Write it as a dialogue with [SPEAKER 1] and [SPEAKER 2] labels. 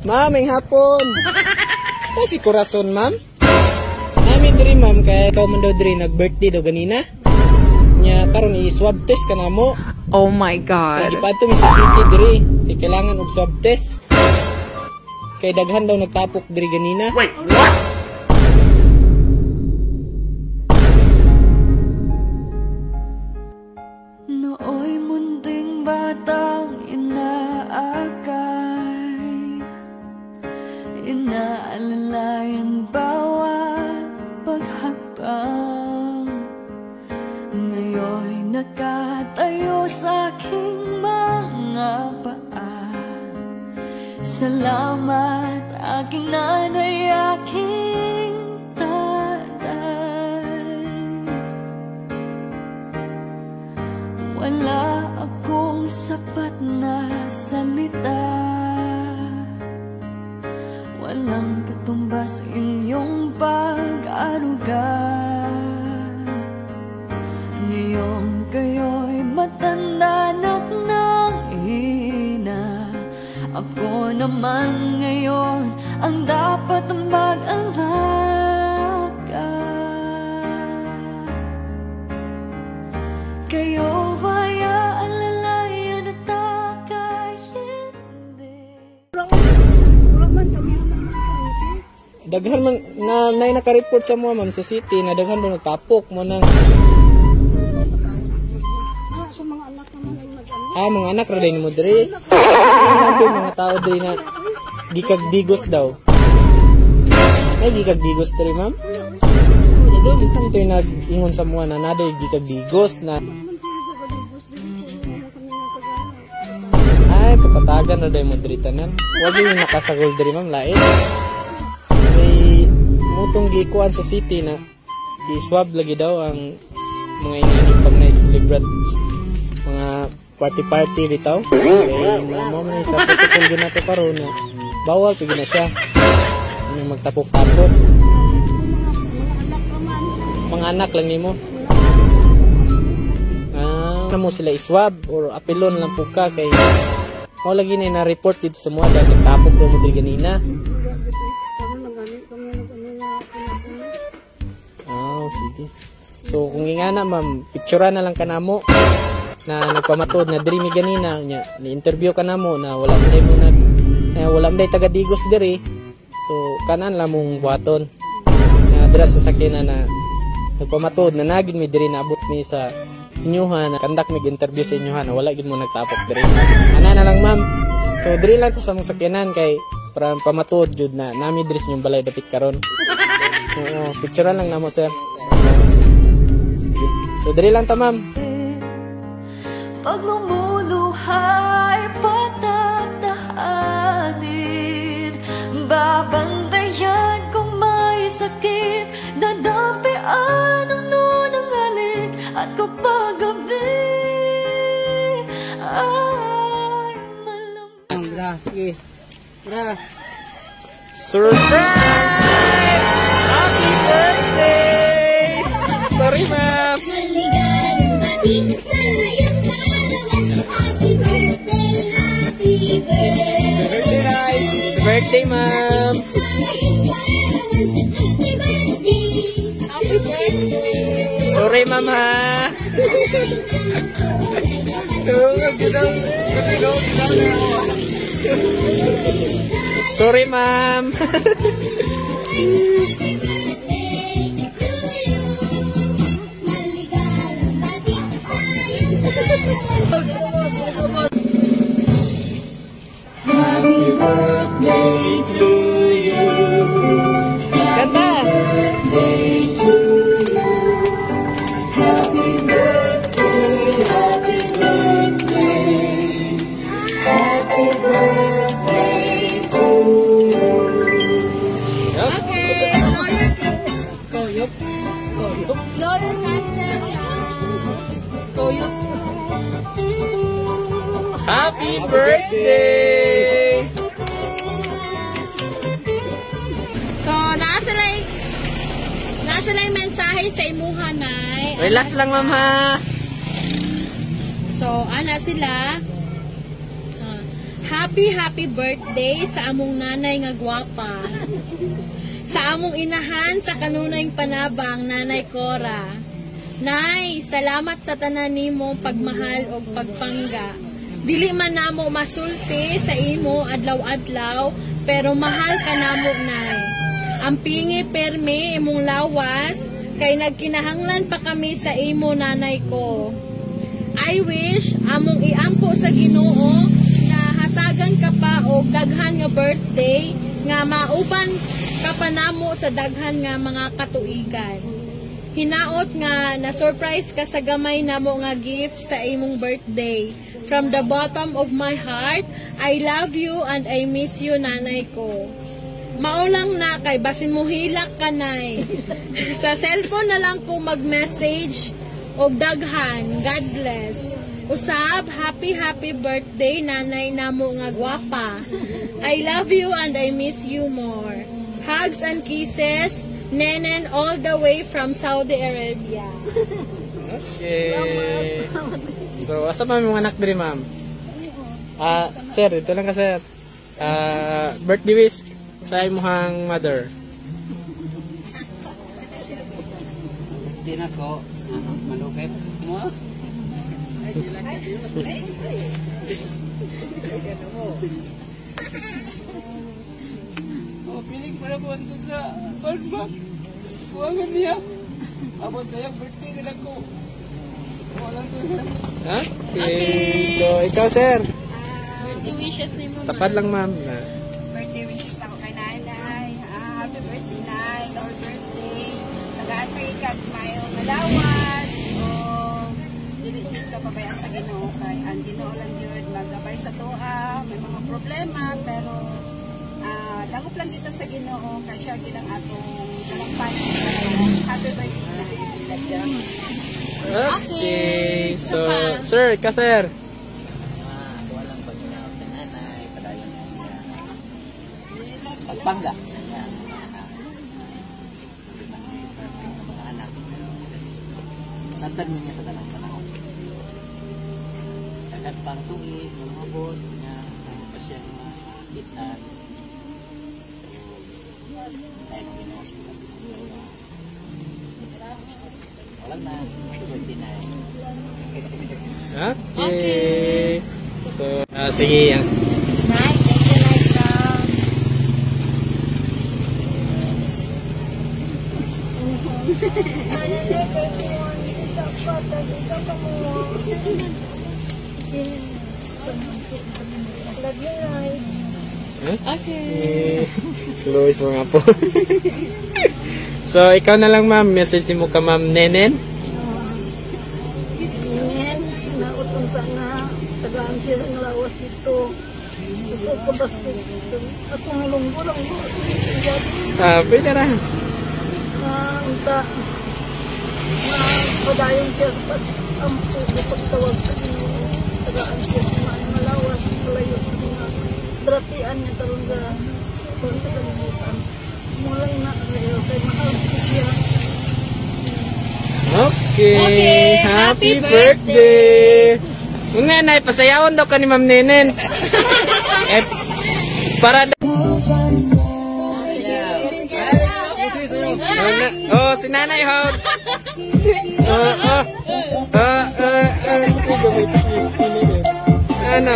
[SPEAKER 1] Ma'am, ang hapon. Kasi Corazon, ma'am. Namin diri, ma'am, kaya ikaw man daw diri nag-birthday daw ganina. Nya karon i-swab test ka na mo.
[SPEAKER 2] Oh my God.
[SPEAKER 1] Lagi pa ito mi sa city diri. Kailangan og swab test. Kay daghan daw nagtapok diri ganina.
[SPEAKER 3] Wait, what?
[SPEAKER 4] Nooy munting batang inaakay, inaalalayan bawat paghakbang. Ngayon'y nakatayo sa aking mga paa. Salamat aking nanay, aking tatay. Wala akong sapat na salita, walang katumbas inyong pag-aruga. Ngayong kayo'y matanda na't nang ina, ako naman ngayon ang dapat mag-alaga. Kayo ba'y aalalayan at takay hindi?
[SPEAKER 1] Daghan man na naka-report sa mo, ma'am, sa city na daghan daw nagtapok mo nang mga anak ra din mo diri. Mga tao diri na gikagdigos daw. Ay gikagdigos diri, ma'am. Bisan ito yung nag-ingon sa mga na naday gikagdigos na ay kapatagan na day mo diri tanan. Huwag yung nakasagol diri, ma'am, lain. May mutong gikuan sa city na i-swab lagi daw ang mga inani pag na-celebrate mga party bitaw. Kaya mo man sa protocol gina to karon na bawal pigi na siya. Ano magtapok-tapok. Mga anak lang nimo. Namo sila iswab or apelon lang po ka kay mo lagi na report dito sa mga dahil nagtapok daw mo diri ganina. Sige. So kung ingana, ma'am, picturean na lang kanamo na nagpamatod na diri mi ganina nya ni-interview ka namo na wala man day taga Digos diri. So kanan lang mong buhaton na dira sa sakyanan na nagpamatod na nagin mi diri, naabot mi sa inyuhan na kandak mig interview sa inyuhan na wala gid mo nagtapok diri. Ana na lang, ma'am. So diri lang to sa mong sakyanan kay para pamatod jud na nami diri sa inyong balay dapit karon. Oo, picturean lang namo, sir. Sige. So diri lang ta, ma'am.
[SPEAKER 4] Pag lumuluhay, patatahanin, babantayan kung may sakit, dadapian ang nunang halik, at kapag gabi ay malamig.
[SPEAKER 1] Sige. Surprise! Happy birthday! Sorry, ma'am. Happy birthday, ma'am. Sorry, ma'am, ha. Sorry, ma'am. Happy birthday to you. Kanta. Birthday to you. Happy birthday, happy birthday. Happy birthday to you. Okay, Koyop. Koyop. Happy birthday!
[SPEAKER 5] So, nasa lang mensahe sa imuha, nay.
[SPEAKER 1] Relax lang, ma'am, ha?
[SPEAKER 5] So, ana sila. happy birthday sa among nanay nga gwapa. Sa among inahan sa kanunay panabang, Nanay Cora. Nay, salamat sa tanan nimo pagmahal og pagpangga. Dili man namo masulti sa imo adlaw-adlaw, pero mahal ka namo, Nay. Ang pingi permi imong lawas, kay nagkinahanglan pa kami sa imo, nanay ko. I wish among iampo sa Ginoo na hatagan ka pa og daghan nga birthday nga mauban ka pa namo sa daghan nga mga katuigan. Hinaot nga na-surprise ka sa gamay namo nga gift sa imong birthday. From the bottom of my heart, I love you and I miss you, nanay ko. Maulang na kay basin mo hilak ka, nay. Sa cellphone na lang ko mag-message og daghan. God bless. Usab, happy birthday, nanay namo nga gwapa. I love you and I miss you more. Hugs and kisses, Nenen all the way from Saudi Arabia.
[SPEAKER 1] Okay. So, asa pa mga anak diri, ma'am? Sir, ito lang ka, sir. Birthday wish sa imong mother.
[SPEAKER 2] Di na ko, malugay mo. Piling pala po ito sa Barba. Kuwangan niya. Abot na yung birthday na ko. Walang to siya.
[SPEAKER 1] Okay. So, ikaw, sir.
[SPEAKER 5] Birthday wishes ni mo.
[SPEAKER 1] Tapad lang, ma'am.
[SPEAKER 3] Birthday wishes ako kay nanay. Happy birthday, nay. Lord birthday. Nag-aantay ka mayo malawas. O, dili ka pabayaan sa Ginoo. Kay ang Ginoo lang yun. Magabay sa toa. May mga problema. Pero, dagop lang kita sa Ginoo. Kay siya gilang atong dalangpanin. Happy birthday, nay.
[SPEAKER 1] Okay. So, sir, ka, sir.
[SPEAKER 2] Walang pagkinaw sa nanay, padayon niya. Pagpangga sa niya. Mga anak. Santan niya sa dalang panahon. Agad pang tuig, lumabot niya. Ano pa siya makitan. Dahil kung ginahospital sa niya. Walang na. Birthday na.
[SPEAKER 1] Okay. So, sige.
[SPEAKER 3] Nay, thank you, nay.
[SPEAKER 1] Okay. Close mo nga po. So, ikaw na lang, ma'am. Message mo ka, ma'am Nenen.
[SPEAKER 6] Nenen, nautong ka nga, tagaan sila ng lawas dito. Ito ko basta at kung nalunggo lang mo.
[SPEAKER 1] Pwede na.
[SPEAKER 6] Unta, padayon siya sa ampo, pagtawag sa inyo. Tagaan siya sa mga lawas, palayo sa mga dratian niya tarong sa kalimutan. Mulay na kayo, kay mahal siya.
[SPEAKER 1] Okay. Happy birthday. Kung nga na, pasayawan daw ka ni Ma'am Nenen. Para si Nanay Hog. Ano,